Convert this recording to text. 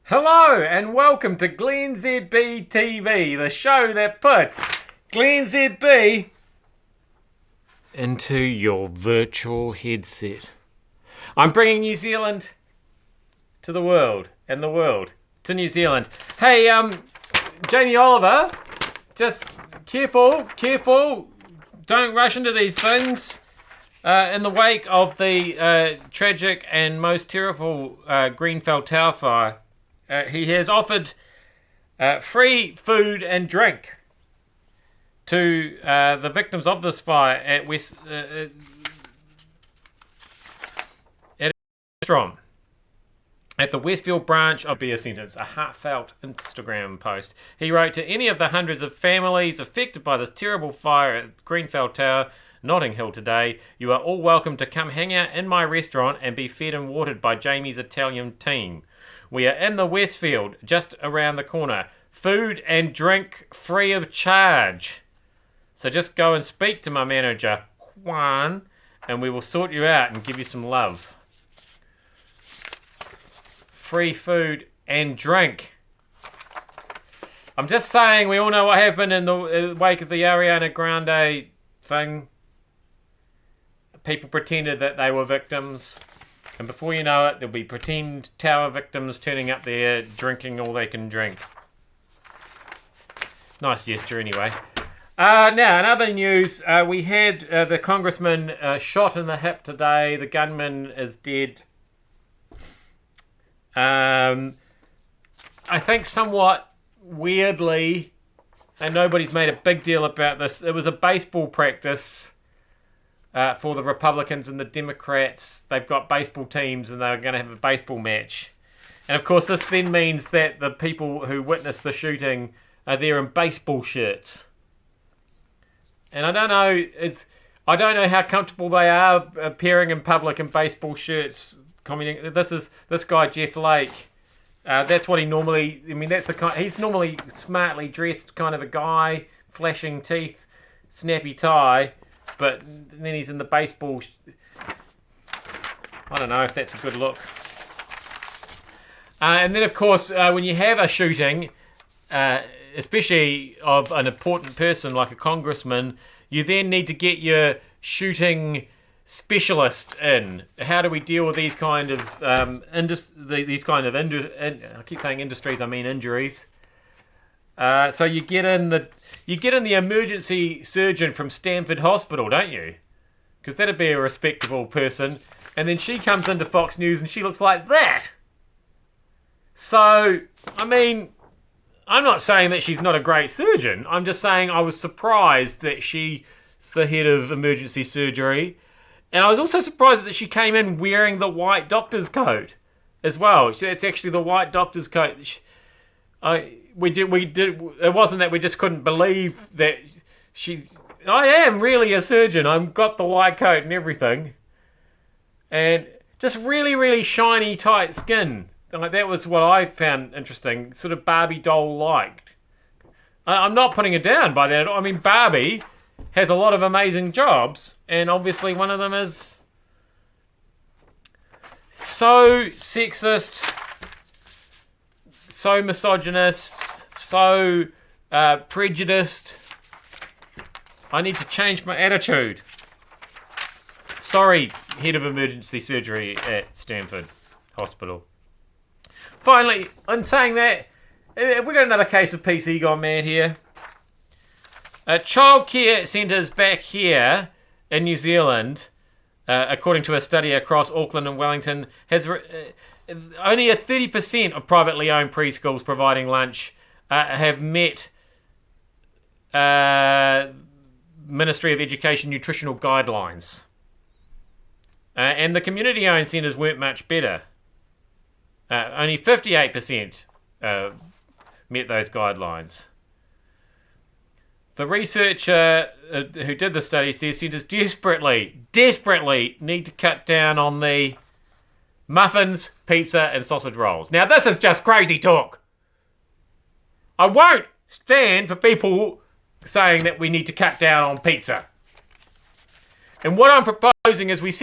Hello and welcome to glennzb TV, the show that puts glennzb into your virtual headset. I'm bringing New Zealand to the world, and the world to New Zealand. Hey, Jamie Oliver, just careful, don't rush into these things. In the wake of the tragic and most terrible Grenfell Tower fire, he has offered free food and drink to the victims of this fire at a restaurant at the Westfield branch of Beer Sentence, a heartfelt Instagram post. He wrote, to any of the hundreds of families affected by this terrible fire at Grenfell Tower, Notting Hill today, you are all welcome to come hang out in my restaurant and be fed and watered by Jamie's Italian team. We are in the Westfield, just around the corner. Food and drink free of charge. So just go and speak to my manager, Juan, and we will sort you out and give you some love. Free food and drink. I'm just saying, we all know what happened in the wake of the Ariana Grande thing. People pretended that they were victims. And before you know it, there'll be pretend tower victims turning up there, drinking all they can drink. Nice gesture, anyway. Now, in other news, we had the congressman shot in the hip today. The gunman is dead. I think somewhat weirdly, and nobody's made a big deal about this, it was a baseball practice. For the Republicans and the Democrats. They've got baseball teams and they're going to have a baseball match. And of course this then means that the people who witnessed the shooting are there in baseball shirts. And I don't know how comfortable they are appearing in public in baseball shirts. This guy Jeff Lake. That's what he normally. I mean, he's normally smartly dressed kind of a guy, flashing teeth, snappy tie. But then he's in the baseball. I don't know if that's a good look. And then, of course, when you have a shooting, especially of an important person like a congressman, you then need to get your shooting specialist in. How do we deal with these kind of I keep saying industries, I mean injuries. So you get in the emergency surgeon from Stanford Hospital, don't you? Because that'd be a respectable person. And then she comes into Fox News and she looks like that. So, I mean, I'm not saying that she's not a great surgeon. I'm just saying I was surprised that she's the head of emergency surgery. And I was also surprised that she came in wearing the white doctor's coat as well. It's actually the white doctor's coat. We did. It wasn't that we just couldn't believe that I am really a surgeon. I've got the white coat and everything, and just really, really shiny, tight skin. Like that was what I found interesting. Sort of Barbie doll-like. I'm not putting it down by that at all. I mean, Barbie has a lot of amazing jobs, and obviously one of them is so sexist, so misogynist, so prejudiced. I need to change my attitude. Sorry, head of emergency surgery at Stanford Hospital. Finally, in saying that, have we got another case of PC gone mad here? Childcare centres back here in New Zealand, according to a study across Auckland and Wellington, has only a 30% of privately owned preschools providing lunch have met Ministry of Education nutritional guidelines. And the community-owned centres weren't much better. Only 58% met those guidelines. The researcher who did the study says centres desperately need to cut down on the muffins, pizza and sausage rolls. Now this is just crazy talk. I won't stand for people saying that we need to cut down on pizza. And what I'm proposing is we set